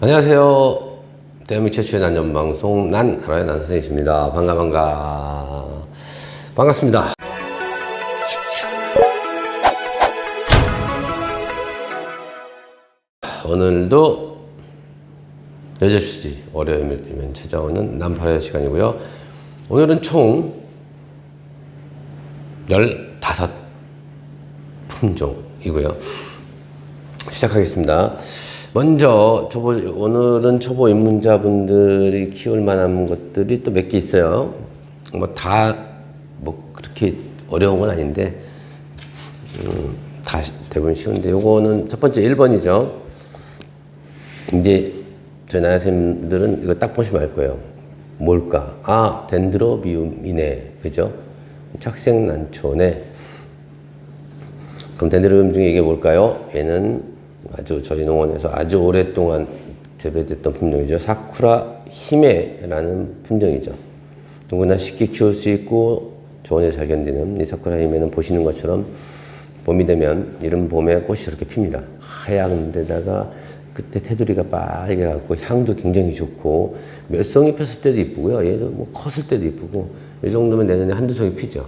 안녕하세요. 대한민국 최초의 난전방송 난 알아요 난 선생님입니다. 반갑습니다. 오늘도 여접시 월요일이면 찾아오는 난파라의 시간이고요. 오늘은 총 15품종이고요. 시작하겠습니다. 먼저 오늘은 초보 입문자분들이 키울 만한 것들이 또 몇 개 있어요. 그렇게 어려운 건 아닌데 다 대부분 쉬운데, 요거는 첫 번째 1번이죠. 이제 저희 나야쌤들은 이거 딱 보시면 알 거예요. 뭘까? 아, 덴드로비움이네, 그죠? 착색난초네. 그럼 덴드로비움 중에 이게 뭘까요? 얘는 아주 저희 농원에서 아주 오랫동안 재배됐던 품종이죠. 사쿠라 히메라는 품종이죠. 누구나 쉽게 키울 수 있고 저온에 잘 견디는 이 사쿠라 히메는 보시는 것처럼 봄이 되면 이른 봄에 꽃이 이렇게 핍니다. 하얀 데다가 그때 테두리가 빨개 갖고 향도 굉장히 좋고 몇 송이 폈을 때도 이쁘고요. 얘도 뭐 컸을 때도 이쁘고 이 정도면 내년에 한두 송이 피죠.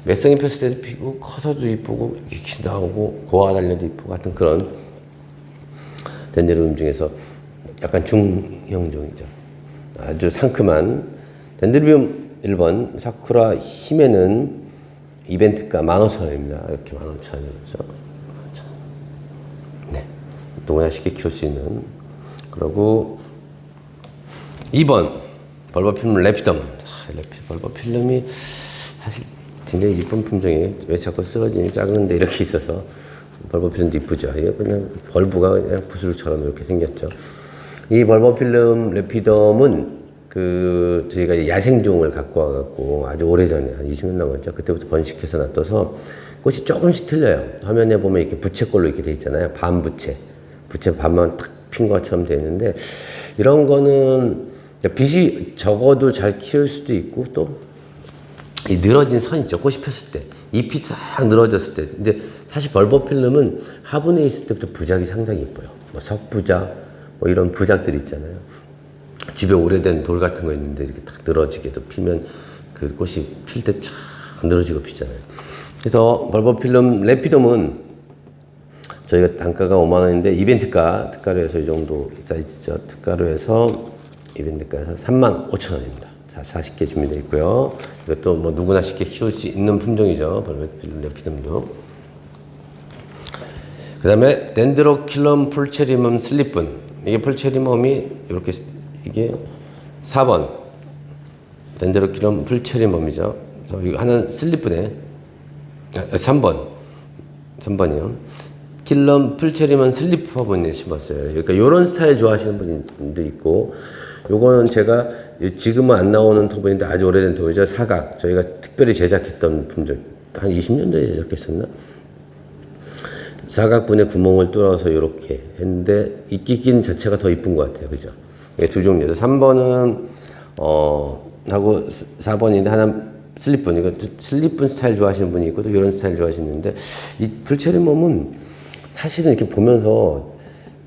몇 송이 폈을 때도 피고 커서도 이쁘고 이렇게 나오고 고와 달려도 이쁘고 같은 그런 덴드로비움 중에서 약간 중형종이죠. 아주 상큼한 덴드로비움 1번 사쿠라 히메는 이벤트가 15,000원입니다. 이렇게 15,000원이죠. 네, 누구나 쉽게 키울 수 있는. 그리고 2번 벌버필름 레피덤. 벌버필름이 사실 굉장히 이쁜 품종이에요. 왜 자꾸 쓰러지니 작은데 이렇게 있어서. 벌버필름도 이쁘죠. 이게 그냥 벌브가 그냥 부스루처럼 이렇게 생겼죠. 이 벌버필름 레피덤은 저희가 야생종을 갖고 와갖고 아주 오래전에 한 20년 남았죠. 그때부터 번식해서 놔둬서 꽃이 조금씩 틀려요. 화면에 보면 이렇게 부채꼴로 이렇게 돼 있잖아요. 반부채. 부채 반만 탁 핀 것처럼 돼 있는데, 이런 거는 빛이 적어도 잘 키울 수도 있고, 또 이 늘어진 선 있죠. 꽃이 폈을 때. 잎이 싹 늘어졌을 때. 근데 사실 벌버필름은 화분에 있을 때부터 부작이 상당히 예뻐요. 뭐 석부작, 뭐 이런 부작들이 있잖아요. 집에 오래된 돌 같은 거 있는데 이렇게 딱 늘어지게도 피면 그 꽃이 필 때 쫙 늘어지고 피잖아요. 그래서 벌버필름 레피덤은 저희가 단가가 5만원인데 이벤트가 특가로 해서 이 정도 사이즈죠. 특가로 해서 이벤트가에서 35,000원입니다. 40개 준비되어 있고요. 이것도 뭐 누구나 쉽게 키울 수 있는 품종이죠. 벌버필름 레피덤도. 그 다음에 덴드로킬럼 풀체리멈 슬립분. 이게 풀체리멈이 이렇게, 이게 4번 덴드로킬럼 풀체리멈이죠. 그래서 이거 하나는 슬립분에 3번이요. 킬럼 풀체리멈 슬립 화분에 심었어요. 그러니까 이런 스타일 좋아하시는 분도 있고, 요거는 제가 지금은 안 나오는 토분인데 아주 오래된 토분이죠. 사각. 저희가 특별히 제작했던 품종. 한 20년 전에 제작했었나? 사각분에 구멍을 뚫어서 이렇게 했는데 이끼 자체가 더 이쁜 것 같아요. 그죠? 두 종류죠. 3번은 하고 4번인데 하나 슬립분. 이거 슬립분 스타일 좋아하시는 분이 있고 또 이런 스타일 좋아하시는데, 이 풀체리멈은 사실은 이렇게 보면서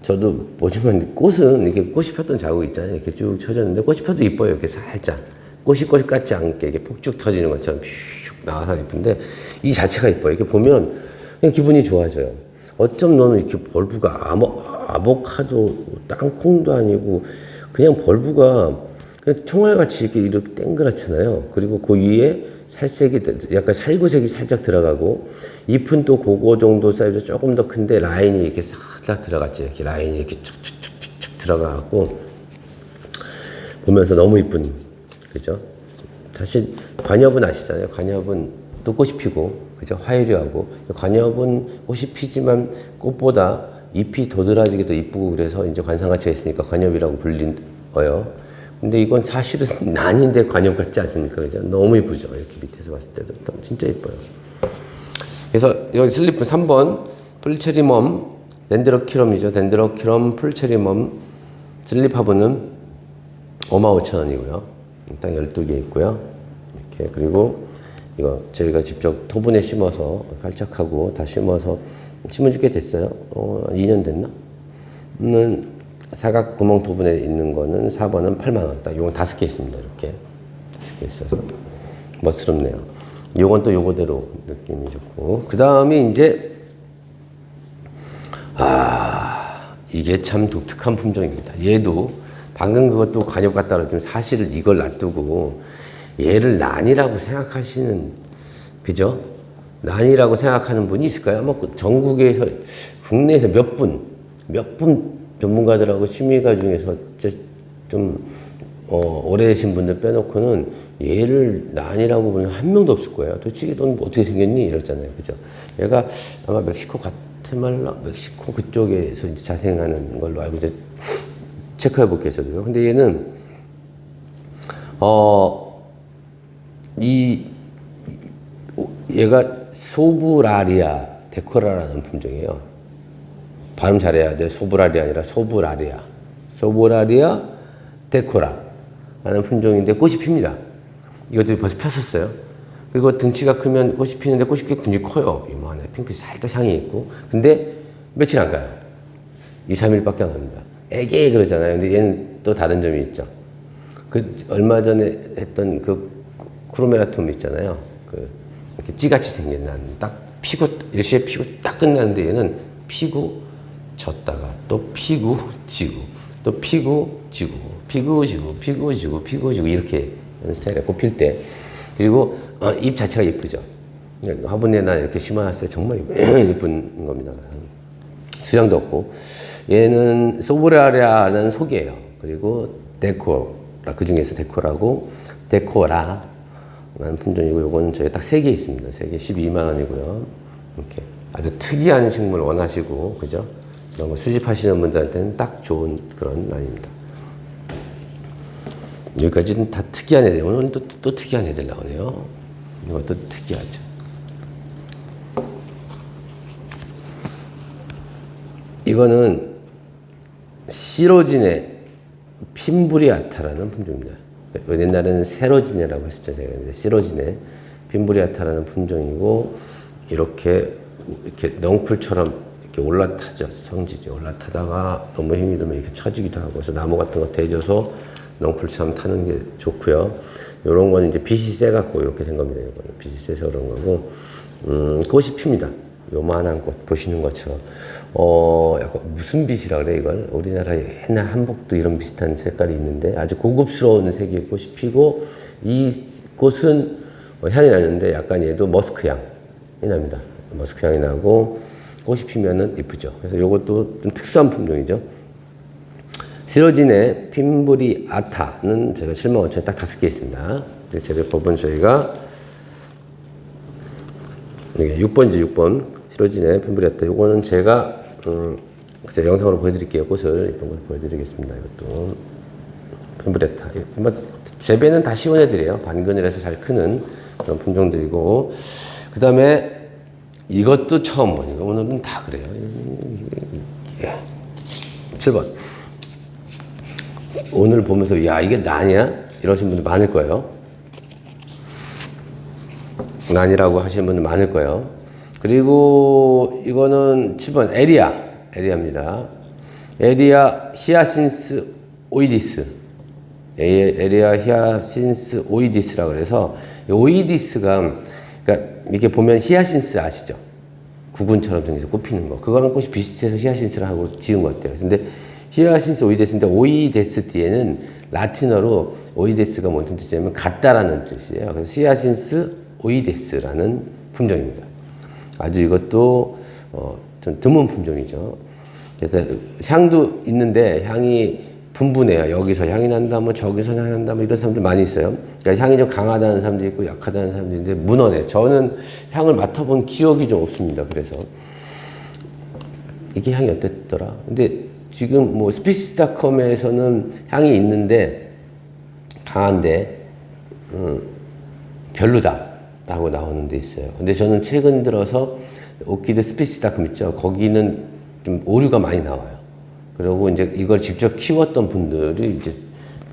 저도 보지만 꽃은 이렇게 꽃이 폈던 자국 있잖아요. 이렇게 쭉 쳐졌는데 꽃이 펴도 이뻐요. 이렇게 살짝 꽃이 꽃 같지 않게 이렇게 폭죽 터지는 것처럼 슉 나와서 예쁜데, 이 자체가 이뻐요. 이렇게 보면 그냥 기분이 좋아져요. 어쩜 너는 이렇게 벌브가 아보카도 땅콩도 아니고 그냥 벌브가 그냥 총알같이 이렇게 땡그랗잖아요. 그리고 그 위에 살색이 약간 살구색이 살짝 들어가고, 잎은 또 그거 정도 사이즈 조금 더 큰데 라인이 이렇게 살짝 들어갔죠. 이렇게 라인이 이렇게 촥촥촥촥 들어가고 보면서 너무 이쁜, 그죠? 사실 관엽은 아시잖아요. 관엽은 또 꽃이 피고, 그죠? 화이류하고. 관엽은 꽃이 피지만 꽃보다 잎이 도드라지게 더 이쁘고 그래서 이제 관상가치가 있으니까 관엽이라고 불리어요. 근데 이건 사실은 난인데 관엽 같지 않습니까? 그죠? 너무 이쁘죠? 이렇게 밑에서 봤을 때도 진짜 이뻐요. 그래서 여기 슬리프 3번 풀체리멈 덴드로킬럼이죠. 덴드로킬럼 풀체리멈 슬립 화분은 55,000원이고요. 딱 12개 있고요. 이렇게. 그리고 이거 저희가 직접 토분에 심어서 칼착하고 다 심어서 심은 지 꽤 됐어요. 2년 됐나? 는 사각 구멍 부분에 있는 거는 4번은 8만원. 딱 요건 5개 있습니다. 이렇게 5개 있어서 멋스럽네요. 요건 또 요거대로 느낌이 좋고. 그 다음이 이제 이게 참 독특한 품종입니다. 얘도 방금 그것도 관엽 같다 그랬지만 사실 이걸 놔두고 얘를 난이라고 생각하시는, 그죠? 난이라고 생각하는 분이 있을까요? 아마 전국에서, 국내에서 몇 분 전문가들하고 심의가 중에서 좀 오래 계신 분들 빼놓고는 얘를 난이라고 보는 한 명도 없을 거예요. 도대체 넌 뭐 어떻게 생겼니? 이랬잖아요. 그죠? 얘가 아마 멕시코 과테말라, 멕시코 그쪽에서 이제 자생하는 걸로 알고 이제 체크해 볼게요, 저도요. 근데 얘는, 얘가 소브라리아 데코라라는 품종이에요. 발음 잘해야 돼. 소브라리아 아니라 소브라리아. 소브라리아 데코라라는 품종인데 꽃이 핍니다. 이것도 벌써 폈었어요. 그리고 등치가 크면 꽃이 피는데 꽃이 꽤 굉장히 커요. 이만해. 핑크 살짝 향이 있고. 근데 며칠 안 가요. 2, 3일밖에 안 갑니다. 애기 그러잖아요. 근데 얘는 또 다른 점이 있죠. 그 얼마 전에 했던 그 크로메라툼 있잖아요. 그 이렇게 찌같이 생긴 난 딱 피고 일시에 피고 딱 끝나는데 얘는 피고 졌다가 또 피고 지고 또 피고 지고 피고 지고 피고 지고 피고 지고 이렇게 스타일에 꽃필 때. 그리고 잎 자체가 예쁘죠. 화분에 난 이렇게 심어놨어요. 정말 예쁜 겁니다. 수량도 없고. 얘는 소브라리아는 속이에요. 그리고 데코라, 그 중에서 데코라고 데코라라는 품종이고, 요거는 저희 딱 3개 있습니다. 3개 12만 원이고요. 이렇게 아주 특이한 식물 원하시고, 그죠? 이런 거 수집하시는 분들한테는 딱 좋은 그런 난입니다. 여기까지는 다 특이한 애들. 오늘 또 특이한 애들 나오네요. 이것도 특이하죠. 이거는 시로진의 핀브리아타라는 품종입니다. 옛날에는 세로진이라고 했었죠. 제가 시로진의 핀브리아타라는 품종이고, 이렇게 넝쿨처럼 이렇게 올라타죠. 성지지. 올라타다가 너무 힘이 들면 이렇게 처지기도 하고, 그래서 나무 같은 거 대줘서 넝쿨처럼 타는 게 좋고요. 요런 거는 이제 빛이 세갖고 이렇게 된 겁니다. 이거는 빛이 세서 그런 거고, 꽃이 핍니다. 요만한 꽃 보시는 것처럼. 약간 무슨 빛이라 그래 이걸? 우리나라에 옛날 한복도 이런 비슷한 색깔이 있는데 아주 고급스러운 색의 꽃이 피고, 이 꽃은 향이 나는데 약간 얘도 머스크 향이 납니다. 머스크 향이 나고 꽃이 피면은 이쁘죠. 그래서 요것도 좀 특수한 품종이죠. 시로진의 핀브리아타는 제가 7만 5천에 딱 5개 있습니다. 재배법은 저희가 6번이죠, 6번. 시로진의 핀브리아타. 요거는 제가 글쎄 영상으로 보여드릴게요. 꽃을 이쁜 걸 보여드리겠습니다. 이것도 핀브리아타. 재배는 다 쉬운 애들이에요. 반그늘에서 잘 크는 그런 품종들이고, 그 다음에 이것도 처음 보니까 오늘은 다 그래요. 7번. 오늘 보면서 야 이게 난이야? 이러신 분들 많을 거예요. 난이라고 하시는 분들 많을 거예요. 그리고 이거는 7번 에리아입니다. 에리아 히아신스 오이디스. 에리아 히아신스 오이디스라고 그래서, 오이디스가, 그러니까 이렇게 보면 히아신스 아시죠? 구근처럼 생겨서 꽃피는 거. 그거랑 꽃이 비슷해서 히아신스를 하고 지은 것 같아요. 근데 히아신스 오이데스인데, 오이데스 뒤에는 라틴어로 오이데스가 무슨 뜻이냐면 같다라는 뜻이에요. 그래서 히아신스 오이데스라는 품종입니다. 아주 이것도 좀 드문 품종이죠. 그래서 향도 있는데 향이 분분해요. 여기서 향이 난다, 뭐 저기서 향이 난다, 뭐 이런 사람들 많이 있어요. 그러니까 향이 좀 강하다는 사람도 있고 약하다는 사람도 있는데 무난해요. 저는 향을 맡아본 기억이 좀 없습니다. 그래서 이게 향이 어땠더라? 근데 지금 뭐 스피시닷컴에서는 향이 있는데 강한데 별로다라고 나오는 데 있어요. 근데 저는 최근 들어서 오키드 스피시닷컴 있죠. 거기는 좀 오류가 많이 나와요. 그리고 이제 이걸 직접 키웠던 분들이 이제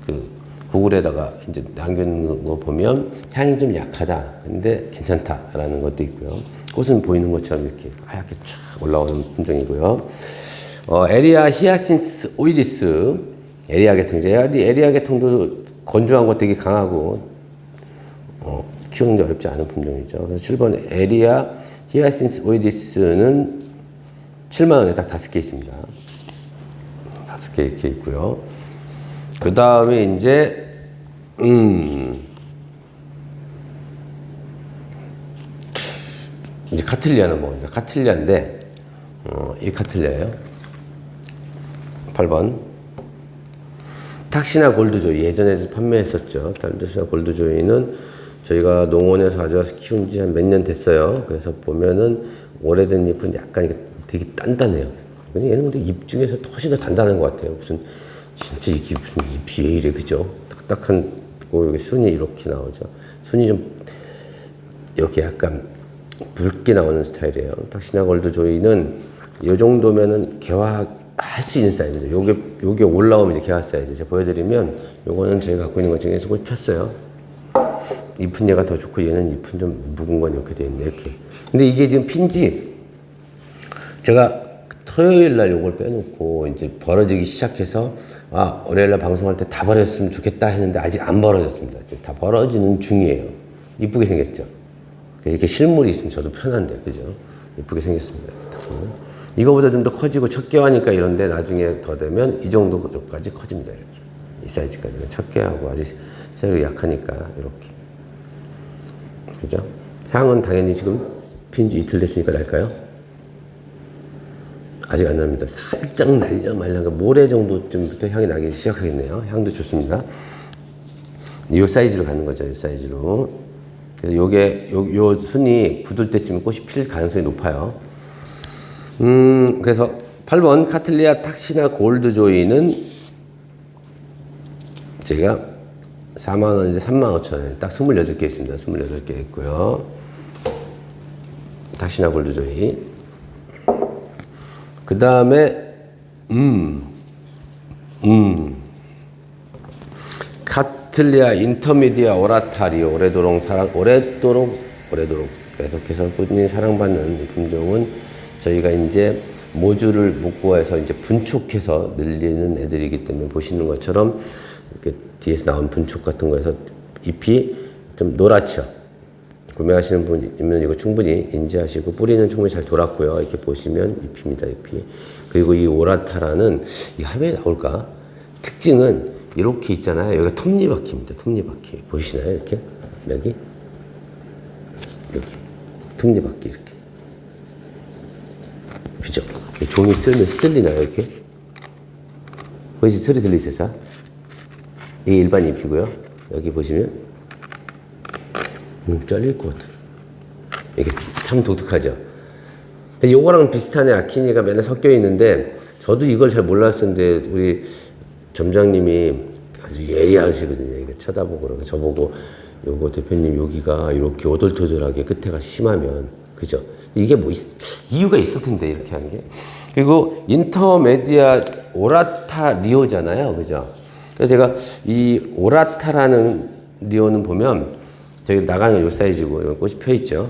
그 구글에다가 이제 남겨놓은 거 보면 향이 좀 약하다. 근데 괜찮다라는 것도 있고요. 꽃은 보이는 것처럼 이렇게 하얗게 쫙 올라오는 품종이고요. 에리아 히아신스 오이리스, 에리아 계통. 이제 에리아 계통도 건조한 거 되게 강하고, 키우는 게 어렵지 않은 품종이죠. 그래서 7번 에리아 히아신스 오이리스는 7만원에 딱 5개 있습니다. 5개 이렇게 있고요. 그 다음에 이제, 이제 카틀리아는 뭐냐. 카틀리아인데, 이 카틀리아예요. 8번. 탁시나 골드조이. 예전에 판매했었죠. 탁시나 골드조이는 저희가 농원에서 가져와서 키운 지 한 몇 년 됐어요. 그래서 보면은 오래된 잎은 약간 이게 되게 단단해요. 얘는 근데 잎 중에서 훨씬 더 단단한 것 같아요. 진짜 이게 무슨 잎이 왜 이래, 그죠? 딱딱한, 여기 순이 이렇게 나오죠. 순이 좀, 이렇게 약간 붉게 나오는 스타일이에요. 탁시나 골드조이는 이 정도면은 개화할 수 있는 사이즈죠. 요게 올라오면 이제 개화 사이즈. 제가 보여드리면, 요거는 제가 갖고 있는 것 중에서 꽃이 폈어요. 잎은 얘가 더 좋고, 얘는 잎은 좀 묵은 건 이렇게 되어 있네, 이렇게. 근데 이게 지금 핀지, 제가 토요일 날 요걸 빼놓고, 이제 벌어지기 시작해서, 월요일 날 방송할 때 다 벌어졌으면 좋겠다 했는데, 아직 안 벌어졌습니다. 다 벌어지는 중이에요. 이쁘게 생겼죠? 이렇게 실물이 있으면 저도 편한데, 그죠? 이쁘게 생겼습니다. 이거보다 좀 더 커지고 첫 개화니까 이런데 나중에 더 되면 이 정도까지 커집니다. 이렇게. 이 사이즈까지. 첫 개하고 아직 세력이 약하니까 이렇게. 그죠? 향은 당연히 지금 핀지 이틀 됐으니까 날까요? 아직 안 납니다. 살짝 날려 말려. 모레 정도쯤부터 향이 나기 시작하겠네요. 향도 좋습니다. 이 사이즈로 가는 거죠. 이 사이즈로. 그래서 요 순이 굳을 때쯤에 꽃이 필 가능성이 높아요. 그래서 8번 카틀리아 탁시나 골드조이는 제가 4만원인데 35,000원. 딱 28개 있습니다. 28개 있고요. 탁시나 골드조이. 그 다음에, 카틀리아 인터미디아 오라타리오. 오래도록 계속해서 꾸준히 사랑받는 이 품종은 저희가 이제 모주를 못 구해서 이제 분촉해서 늘리는 애들이기 때문에 보시는 것처럼 이렇게 뒤에서 나온 분촉 같은 거에서 잎이 좀 노랗죠. 구매하시는 분이면 이거 충분히 인지하시고 뿌리는 충분히 잘 돌았고요. 이렇게 보시면 잎입니다. 잎이. 그리고 이 오라타라는 이 화면에 나올까? 특징은 이렇게 있잖아요. 여기가 톱니바퀴입니다. 톱니바퀴. 보이시나요? 이렇게? 여기? 톱니바퀴 이렇게. 그죠? 종이 쓸면 쓸리나요, 이렇게? 보이시 소리 들리세요? 이게 일반 잎이고요. 여기 보시면, 잘릴 것 같아요. 이게 참 독특하죠? 요거랑 비슷하네. 아키니가 맨날 섞여 있는데, 저도 이걸 잘 몰랐었는데, 우리 점장님이 아주 예리하시거든요. 이거 쳐다보고, 그러고 저보고, 요거 대표님 여기가 이렇게 오돌토돌하게 끝에가 심하면, 그죠? 이게 뭐 이유가 있을 텐데 이렇게 하는 게. 그리고 인터메디아 오라타 리오잖아요, 그죠? 그래서 제가 이 오라타라는 리오는 보면 저기 나가는 요 사이즈고 꽃이 펴 있죠.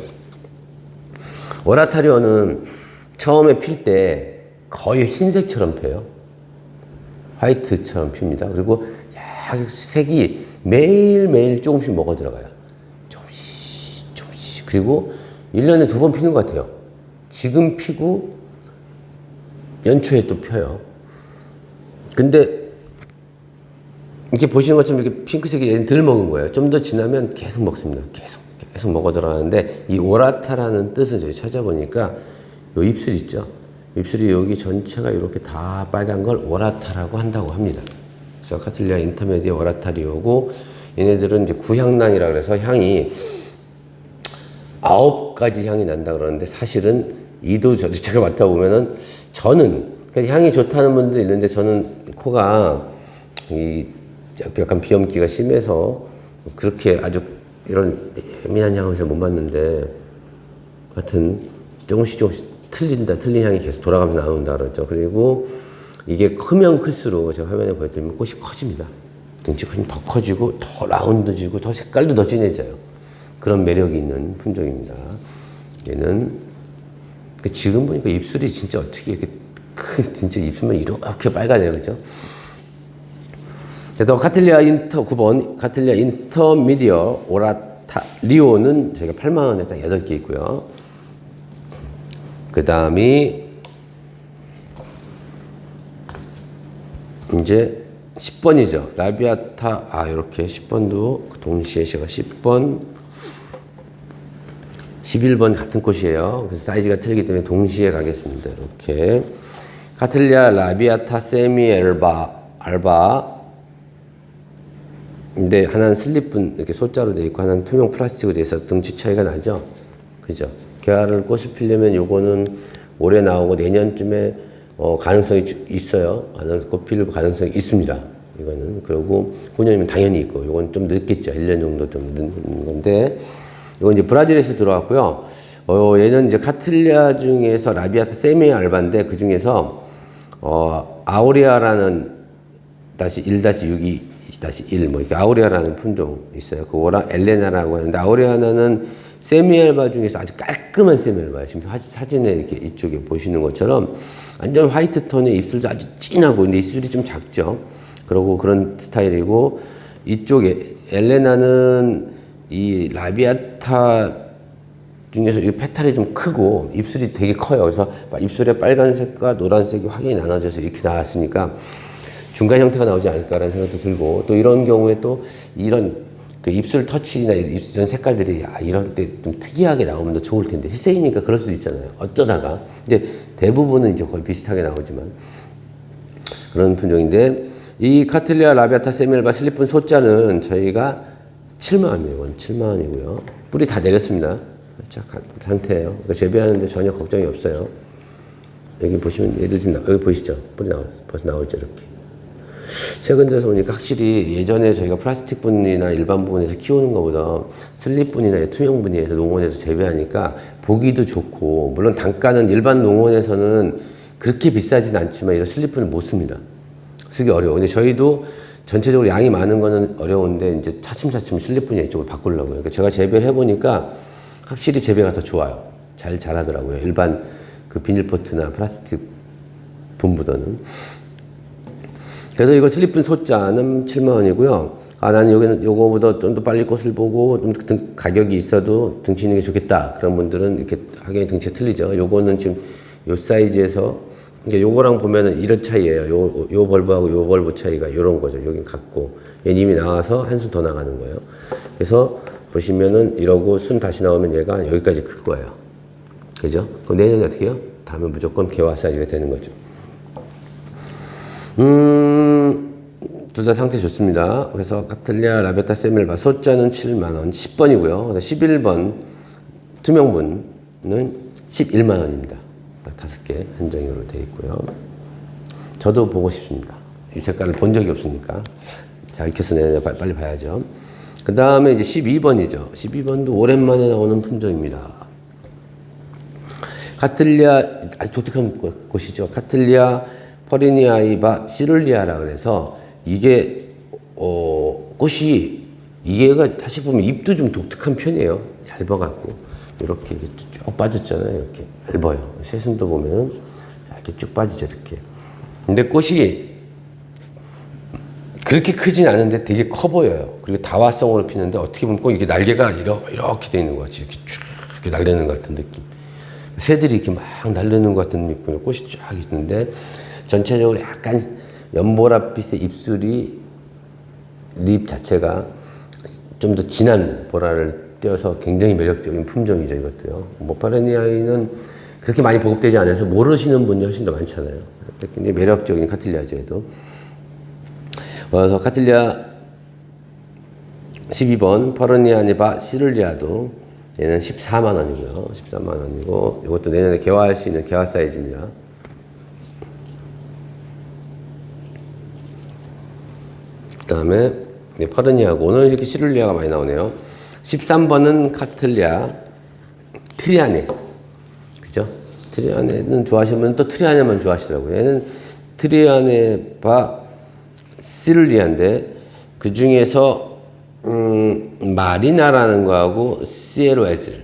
오라타 리오는 처음에 필 때 거의 흰색처럼 펴요. 화이트처럼 핍니다. 그리고 색이 매일매일 조금씩 먹어 들어가요. 조금씩. 그리고 1년에 2번 피는 것 같아요. 지금 피고 연초에 또 펴요. 근데 이렇게 보시는 것처럼 이렇게 핑크색이 덜 먹은 거예요. 좀 더 지나면 계속 먹습니다. 계속 먹어 들어가는데 이 오라타라는 뜻은 저희 찾아보니까 요 입술 있죠. 입술이 여기 전체가 이렇게 다 빨간 걸 오라타라고 한다고 합니다. 그래서 카틀리아 인터메디아 오라타리오고 얘네들은 이제 구향란이라 그래서 향이 9가지 향이 난다 그러는데 사실은 이도 제가 맡아보면은 저는 그러니까 향이 좋다는 분들이 있는데 저는 코가 약간 비염기가 심해서 그렇게 아주 이런 예민한 향을 잘 못 맡는데 하여튼 조금씩 틀린 향이 계속 돌아가면서 나온다 그러죠. 그리고 이게 크면 클수록 제가 화면에 보여드리면 꽃이 커집니다. 등치가 더 커지고 더 라운드지고 더 색깔도 더 진해져요. 그런 매력이 있는 품종입니다. 얘는 지금 보니까 입술이 진짜 어떻게 이렇게 진짜 입술만 이렇게 빨가네요. 그죠? 그래서 카틀리아 인터 9번 카틀리아 인터미디어 오라타 리오는 저희가 8만원에 딱 8개 있고요. 그 다음이 이제 10번이죠. 라비아타 이렇게 10번도 동시에 제가 10번 11번 같은 꽃이에요. 그래서 사이즈가 틀리기 때문에 동시에 가겠습니다. 이렇게 카틀리아 라비아타 세미 알바 근데 하나는 슬립분 이렇게 소자로 되어 있고 하나는 투명 플라스틱으로 되어 있어서 등치 차이가 나죠. 그죠? 개화를 꽃이 피려면 요거는 올해 나오고 내년쯤에 가능성이 있어요. 꽃 필 가능성이 있습니다. 이거는. 그리고 후년이면 당연히 있고 요건 좀 늦겠죠. 1년 정도 좀 늦는 건데 이건 이제 브라질에서 들어왔고요. 얘는 이제 카틀리아 중에서 라비아타 세미 알바인데 그 중에서 아우레아라는 -1-6이 -1 뭐 이렇게 아우레아라는 품종 있어요. 그거랑 엘레나라고 하는데 아우레아나는 세미알바 중에서 아주 깔끔한 세미알바예요. 지금 사진에 이렇게 이쪽에 보시는 것처럼 완전 화이트 톤의 입술도 아주 진하고 근데 입술이 좀 작죠. 그리고 그런 스타일이고 이쪽에 엘레나는 이 라비아타 중에서 이 페탈이 좀 크고 입술이 되게 커요. 그래서 입술에 빨간색과 노란색이 확연히 나눠져서 이렇게 나왔으니까 중간 형태가 나오지 않을까라는 생각도 들고 또 이런 경우에 또 이런 그 입술 터치나 이런 색깔들이 이런 때 좀 특이하게 나오면 더 좋을 텐데 희생이니까 그럴 수도 있잖아요. 어쩌다가 근데 대부분은 이제 거의 비슷하게 나오지만 그런 품종인데 이 카틀리아 라비아타 세미알바 슬리픈 소자는 저희가 7만원이에요. 7만원이고요. 뿌리 다 내렸습니다. 착한 상태예요. 그러니까 재배하는데 전혀 걱정이 없어요. 여기 보시면 얘도 지금 여기 보이시죠? 뿌리 벌써 나오죠 이렇게. 최근 들어서 보니까 확실히 예전에 저희가 플라스틱 분이나 일반 분에서 키우는 것보다 슬립 분이나 투명 분에서 농원에서 재배하니까 보기도 좋고 물론 단가는 일반 농원에서는 그렇게 비싸진 않지만 이런 슬립 분을 못 씁니다. 쓰기 어려워. 근데 저희도 전체적으로 양이 많은 거는 어려운데 이제 차츰차츰 슬립 분야 이쪽으로 바꾸려고요. 그러니까 제가 재배를 해보니까 확실히 재배가 더 좋아요. 잘 자라더라고요. 일반 그 비닐포트나 플라스틱 분보다는. 그래서 이거 슬리픈 소자는 7만원이고요. 나는 여기는 요거보다 좀 더 빨리 꽃을 보고 좀 가격이 있어도 등치 있는 게 좋겠다. 그런 분들은 이렇게 확연히 등치가 틀리죠. 요거는 지금 요 사이즈에서, 이게 요거랑 보면은 이런 차이예요. 요 벌브하고 요 벌브 차이가 요런 거죠. 여긴 같고. 얘는 이미 나와서 한 순 더 나가는 거예요. 그래서 보시면은 이러고 순 다시 나오면 얘가 여기까지 클 거예요. 그죠? 그럼 내년에 어떻게 해요? 다음에 무조건 개화 사이즈가 되는 거죠. 둘 다 상태 좋습니다. 그래서 카틀리아 라비아타 세미알바 소자는 7만원, 10번이고요. 11번 투명분은 11만원입니다. 딱 5개 한정으로 되어 있고요. 저도 보고 싶습니다. 이 색깔을 본 적이 없으니까. 자, 익혀서 내년에 빨리 봐야죠. 그 다음에 이제 12번이죠. 12번도 오랜만에 나오는 품종입니다. 카틀리아, 아주 독특한 꽃이죠. 카틀리아 퍼리니아이바 시룰리아라 그래서 이게 꽃이 이게가 다시 보면 잎도 좀 독특한 편이에요. 얇아갖고 이렇게 쭉 빠졌잖아요. 이렇게 얇아요. 새순도 보면 이렇게 쭉 빠지죠. 이렇게. 근데 꽃이 그렇게 크진 않은데 되게 커 보여요. 그리고 다화성으로 피는데 어떻게 보면 꼭 이게 날개가 이렇게 돼 있는 것 같이 이렇게 쭉 이렇게 날리는 것 같은 느낌. 새들이 이렇게 막 날리는 것 같은 느낌의 꽃이 쫙 있는데 전체적으로 약간 연보라빛의 입술이 립 자체가 좀 더 진한 보라를 띄어서 굉장히 매력적인 품종이죠. 이것도요. 뭐 파레니아이는 그렇게 많이 보급되지 않아서 모르시는 분이 훨씬 더 많잖아요. 굉장히 매력적인 카틀리아죠. 얘도. 그래서 카틀리아 12번 파레니아니바 시룰리아도 얘는 14만원이고요. 14만원이고 이것도 내년에 개화할 수 있는 개화 사이즈입니다. 그 다음에 파르니아고 오늘 이렇게 시룰리아가 많이 나오네요. 13번은 카틀리아 트리아네. 그죠? 트리아네는 좋아하시는 분은 또 트리아네만 좋아하시더라고요. 얘는 트리아네바 시룰리아인데 그 중에서 마리나라는 거하고 시에로에즐이라는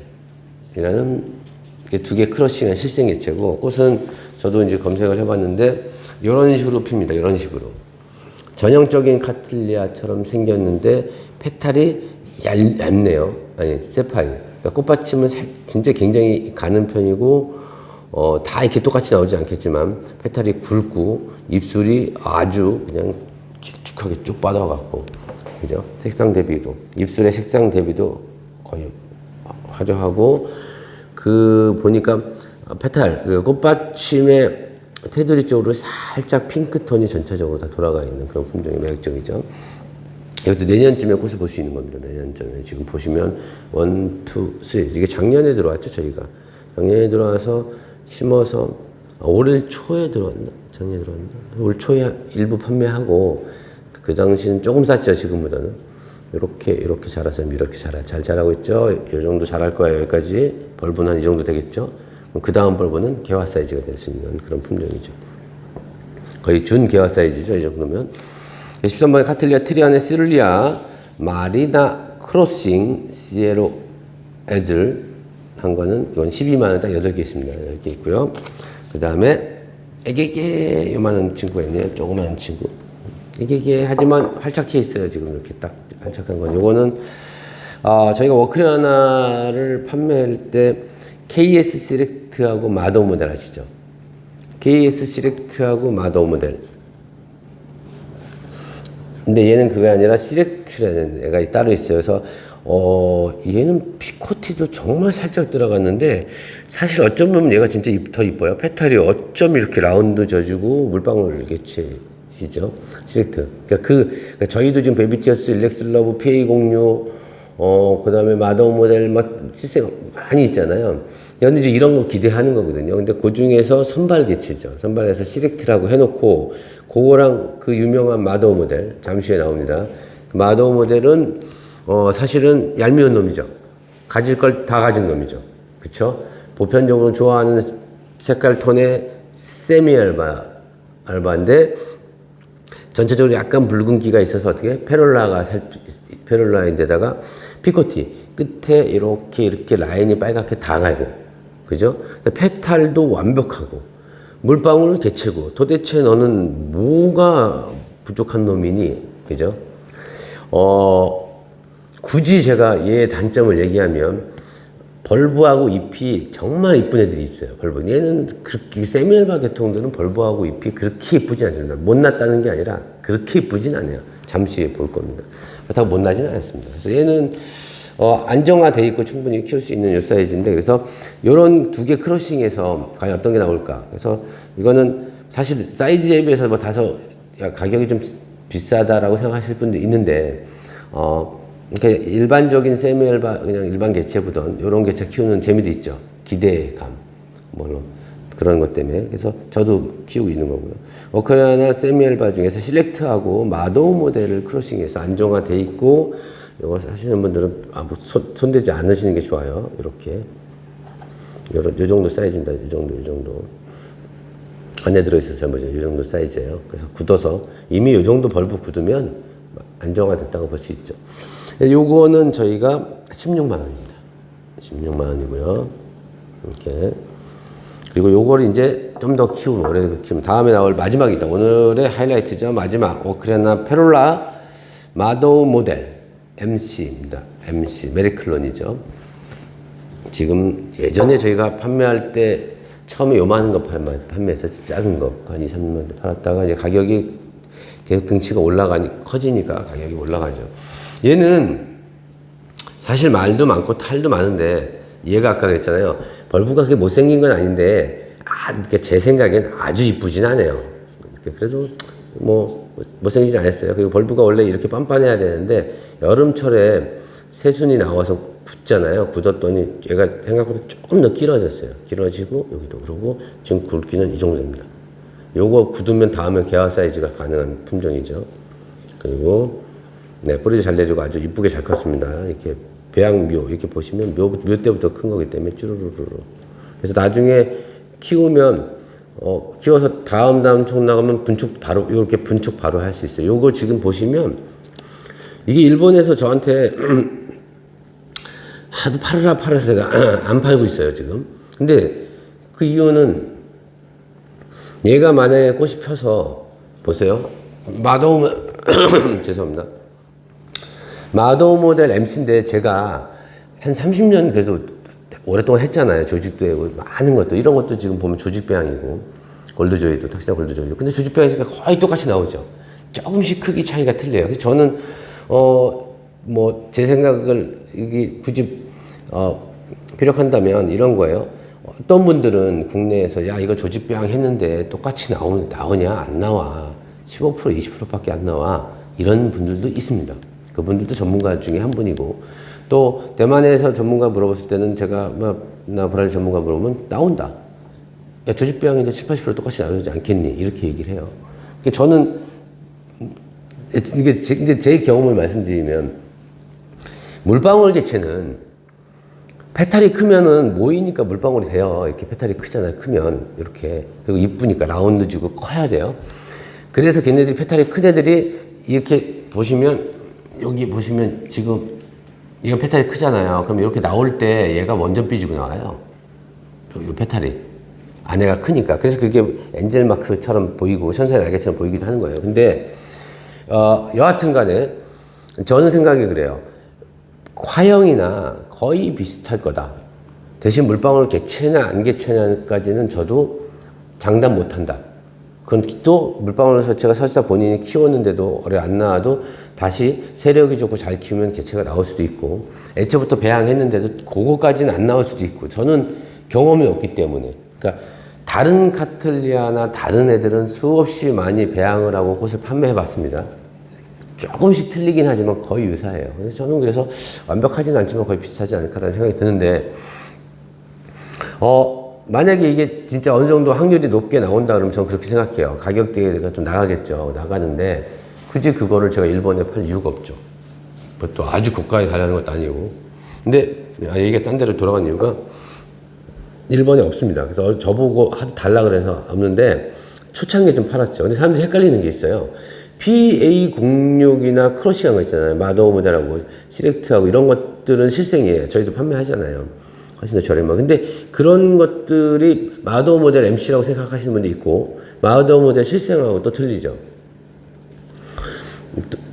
두 개 크러싱한 실생개체고 꽃은 저도 이제 검색을 해봤는데 이런 식으로 핍니다. 이런 식으로 전형적인 카틀리아처럼 생겼는데 페탈이 얇네요. 아니 세파이. 그러니까 꽃받침은 진짜 굉장히 가는 편이고 다 이렇게 똑같이 나오지 않겠지만 페탈이 굵고 입술이 아주 그냥 길쭉하게 쭉 뻗어갖고 그죠? 색상 대비도 입술의 색상 대비도 거의 화려하고 그 보니까 페탈 그 꽃받침의 테두리 쪽으로 살짝 핑크톤이 전체적으로 다 돌아가 있는 그런 품종이 매력적이죠. 이것도 내년쯤에 꽃을 볼 수 있는 겁니다. 내년쯤에 지금 보시면 1, 2, 3 이게 작년에 들어왔죠. 저희가 작년에 들어와서 심어서 올 초에 들어왔나? 작년에 들어왔나? 올 초에 일부 판매하고 그 당시는 조금 쌌죠. 지금보다는 이렇게 자라서 이렇게 잘 자라고 있죠. 이 정도 자랄 거예요. 여기까지 벌브는 한 이 정도 되겠죠. 그 다음 벌브는 개화 사이즈가 될 수 있는 그런 품종이죠. 거의 준 개화 사이즈죠. 이 정도면 13번에 카틀리아 트리안의 시룰리아 마리나 크로싱 시에로 에즐 한 거는 이건 12만원 딱 8개 있습니다. 8개 있고요. 그 다음에 애기게 요만한 친구가 있네요. 조그만 친구. 애기게 하지만 활착해 있어요. 지금 이렇게 딱 활착한 건. 요거는 저희가 워크리아나를 판매할 때 KS 시렉트하고 마더우 모델 아시죠? KS 시렉트하고 마더우 모델. 근데 얘는 그게 아니라 시렉트라는 애가 따로 있어요. 그래서 얘는 피코티도 정말 살짝 들어갔는데 사실 어쩜 보면 얘가 진짜 더 이뻐요. 페탈이 어쩜 이렇게 라운드 져주고 물방울 개체이죠. 시렉트. 그러니까 저희도 지금 베비티어스, 일렉슬러브, PA06, 그 다음에 마더우 모델 막 시세 많이 있잖아요. 근데 이제 이런 거 기대하는 거거든요. 근데 그 중에서 선발 개체죠. 선발해서 시렉트라고 해놓고 그거랑 그 유명한 마더우 모델 잠시 후에 나옵니다. 그 마더우 모델은 사실은 얄미운 놈이죠. 가질 걸 다 가진 놈이죠. 그쵸? 보편적으로 좋아하는 색깔 톤의 세미 알바인데 전체적으로 약간 붉은기가 있어서 어떻게 페롤라인데다가 피코티 끝에 이렇게 라인이 빨갛게 다 가고 그죠? 페탈도 완벽하고 물방울 개체고 도대체 너는 뭐가 부족한 놈이니 그죠? 굳이 제가 얘의 단점을 얘기하면 벌브하고 잎이 정말 이쁜 애들이 있어요. 벌브. 얘는 그렇게 세미엘바 계통들은 벌브하고 잎이 그렇게 이쁘지 않습니다. 못났다는 게 아니라 그렇게 이쁘진 않아요. 잠시 후에 볼 겁니다. 그렇다고 못나지는 않습니다. 그래서 얘는 안정화돼 있고 충분히 키울 수 있는 요 사이즈인데 그래서 요런 두 개 크로싱에서 과연 어떤 게 나올까? 그래서 이거는 사실 사이즈에 비해서 뭐 가격이 좀 비싸다라고 생각하실 분도 있는데 그러니까 일반적인 세미엘바 그냥 일반 개체보던 요런 개체 키우는 재미도 있죠. 기대감 뭐 그런 것 때문에 그래서 저도 키우고 있는 거고요. 워크리아나 세미엘바 중에서 실렉트하고 마더우 모델을 크로싱해서 안정화돼 있고 이거 하시는 분들은 손대지 않으시는 게 좋아요. 이렇게 요 정도 사이즈입니다. 요 정도 안에 들어있어서 뭐죠? 요 정도 사이즈예요. 그래서 굳어서 이미 요 정도 벌브 굳으면 안정화됐다고 볼 수 있죠. 요거는 저희가 16만 원입니다. 16만 원이고요. 이렇게. 그리고 요거를 이제 좀 더 키우면, 오래 키우면, 다음에 나올 마지막이다. 오늘의 하이라이트죠. 마지막. 워크리아나 페롤라 마더우 모델 MC입니다. MC. 메리클론이죠. 지금 예전에 저희가 판매할 때 처음에 요만한 거 판매해서 작은 거, 한 2, 3만 원 팔았다가 이제 가격이 계속 등치가 커지니까 가격이 올라가죠. 얘는 사실 말도 많고 탈도 많은데 얘가 아까 그랬잖아요. 벌브가 그렇게 못생긴 건 아닌데 제 생각엔 아주 이쁘진 않아요. 그래도 뭐 못생기진 않았어요. 그리고 벌브가 원래 이렇게 빤빤해야 되는데 여름철에 새순이 나와서 굳잖아요. 굳었더니 얘가 생각보다 조금 더 길어졌어요. 길어지고 여기도 그러고 지금 굵기는 이 정도 됩니다. 요거 굳으면 다음에 개화 사이즈가 가능한 품종이죠. 그리고 뿌리도 잘 내리고 아주 이쁘게 잘 컸습니다. 이렇게 배양묘 이렇게 보시면 묘 때부터 큰 거기 때문에 쭈루루루. 그래서 나중에 키우면 키워서 다음 총 나가면 분축 바로 이렇게 분축 바로 할 수 있어요. 요거 지금 보시면 이게 일본에서 저한테 하도 팔아서 제가 안 팔고 있어요 지금. 근데 그 이유는 얘가 만약에 꽃이 펴서 보세요. 마도우 죄송합니다. 마도우 모델 MC인데 제가 한 30년 그래도 오랫동안 했잖아요. 조직도 하고 많은 것도 이런 것도 지금 보면 조직배양이고 골드조이도 탁시나 골드조이도 근데 조직배양이 거의 똑같이 나오죠. 조금씩 크기 차이가 틀려요. 그래서 저는 뭐 제 생각을 이게 굳이 피력한다면 이런 거예요. 어떤 분들은 국내에서 야 이거 조직배양 했는데 똑같이 나오냐 안 나와 15% 20%밖에 안 나와 이런 분들도 있습니다. 그분들도 전문가 중에 한 분이고 또 대만에서 전문가 물어봤을 때는 제가 나 브라질 전문가 물어보면 나온다. 야 조직배양인데 70~80% 똑같이 나오지 않겠니? 이렇게 얘기를 해요. 그러니까 저는 이게 제 경험을 말씀드리면 물방울 개체는 페탈이 크면은 모이니까 물방울이 돼요. 이렇게 페탈이 크잖아요. 크면 이렇게 그리고 이쁘니까 라운드 주고 커야 돼요. 그래서 걔네들이 페탈이 큰 애들이 이렇게 보시면 여기 보시면 지금 얘가 페탈이 크잖아요. 그럼 이렇게 나올 때 얘가 먼저 삐지고 나와요. 요 페탈이 안에가 크니까 그래서 그게 엔젤 마크처럼 보이고 천사의 날개처럼 보이기도 하는 거예요. 근데 여하튼간에 저는 생각이 그래요. 화형이나 거의 비슷할 거다. 대신 물방울 개체냐 안 개체냐까지는 저도 장담 못한다. 그건 또 물방울 제가 설사 본인이 키웠는데도 오래 안 나와도 다시 세력이 좋고 잘 키우면 개체가 나올 수도 있고 애초부터 배양했는데도 그거까지는 안 나올 수도 있고 저는 경험이 없기 때문에 그러니까 다른 카틀리아나 다른 애들은 수없이 많이 배양을 하고 꽃을 판매해 봤습니다. 조금씩 틀리긴 하지만 거의 유사해요. 그래서 저는 그래서 완벽하진 않지만 거의 비슷하지 않을까라는 생각이 드는데, 만약에 이게 진짜 어느 정도 확률이 높게 나온다 그러면 저는 그렇게 생각해요. 가격대가 좀 나가겠죠. 나가는데, 굳이 그거를 제가 일본에 팔 이유가 없죠. 그것도 아주 고가에 가려는 것도 아니고. 근데, 얘기가 딴 데로 돌아간 이유가 일본에 없습니다. 그래서 저보고 달라 그래서 없는데, 초창기에 좀 팔았죠. 근데 사람들이 헷갈리는 게 있어요. PA06이나 크러쉬한 거 있잖아요. 마도우 모델하고 시렉트하고 이런 것들은 실생이에요. 저희도 판매하잖아요. 훨씬 더 저렴하고. 근데 그런 것들이 마도우 모델 MC라고 생각하시는 분도 있고 마도우 모델 실생하고 또 틀리죠.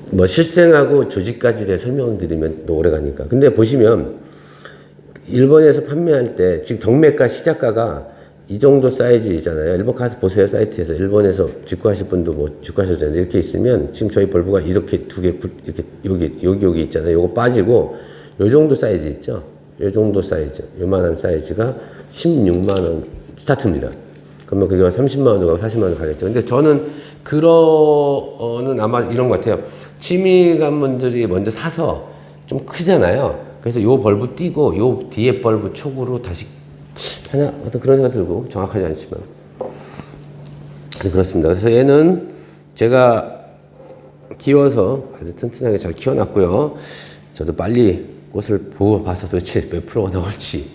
뭐 실생하고 조직까지 제가 설명드리면 또 오래 가니까. 근데 보시면 일본에서 판매할 때 지금 경매가 시작가가 이 정도 사이즈이잖아요. 일본 가서 보세요. 사이트에서. 일본에서 직구하실 분도 뭐 직구하셔도 되는데 이렇게 있으면 지금 저희 벌브가 이렇게 두 개, 이렇게 여기 있잖아요. 요거 빠지고 요 정도 사이즈 있죠. 요 정도 사이즈. 요만한 사이즈가 16만원 스타트입니다. 그러면 그게 30만원 가고 40만원 가겠죠. 근데 저는 그거는 아마 이런 것 같아요. 취미관분들이 먼저 사서 좀 크잖아요. 그래서 요 벌브 띄고 요 뒤에 벌브 촉으로 다시 하나 어떤 그런 생각 들고 정확하지 않지만 그렇습니다. 그래서 얘는 제가 키워서 아주 튼튼하게 잘 키워놨고요. 저도 빨리 꽃을 보고 봐서 도대체 몇 프로가 나올지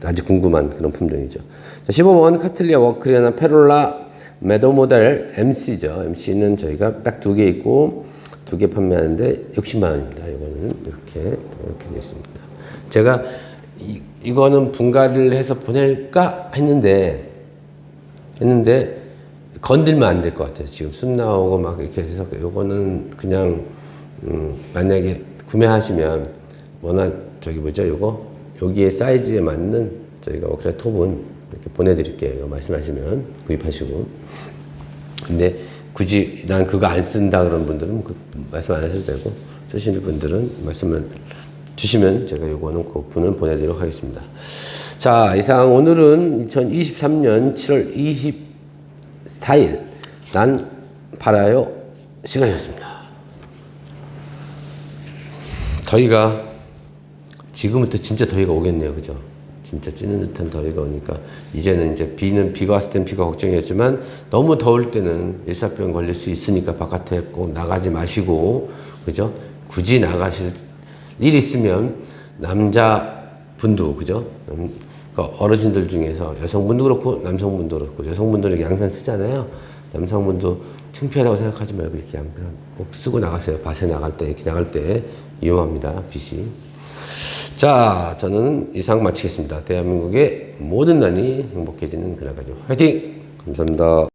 아주 궁금한 그런 품종이죠. 15번 카틀리아 워크리아나 페롤라 메도 모델 MC죠. MC는 저희가 딱 두 개 있고 두 개 판매하는데 60만 원입니다. 이거는 이렇게 되어 있습니다. 제가 이거는 분갈이를 해서 보낼까 했는데 건들면 안 될 것 같아요. 지금 순 나오고 막 이렇게 해서 요거는 그냥 만약에 구매하시면 워낙 요거 여기에 사이즈에 맞는 저희가 워크리아 톱은 이렇게 보내드릴게요. 이거 말씀하시면 구입하시고. 근데 굳이 난 그거 안 쓴다 그런 분들은 말씀 안 하셔도 되고 쓰시는 분들은 말씀을 주시면 제가 요거는 쿠폰을 보내드리도록 하겠습니다. 자, 이상 오늘은 2023년 7월 24일 난 팔아요 시간이었습니다. 더위가 지금부터 진짜 더위가 오겠네요. 그죠? 진짜 찌는 듯한 더위가 오니까 이제는 이제 비가 왔을 땐 비가 걱정이었지만 너무 더울 때는 일사병 걸릴 수 있으니까 바깥에 꼭 나가지 마시고 그죠? 굳이 나가실 일 있으면 남자분도 그죠? 그러니까 어르신들 중에서 여성분도 그렇고 남성분도 그렇고 여성분들은 양산 쓰잖아요. 남성분도 창피하다고 생각하지 말고 이렇게 양산 꼭 쓰고 나가세요. 밭에 나갈 때 이렇게 나갈 때 위험합니다. 빛이. 자, 저는 이상 마치겠습니다. 대한민국의 모든 난이 행복해지는 그날까지 화이팅! 감사합니다.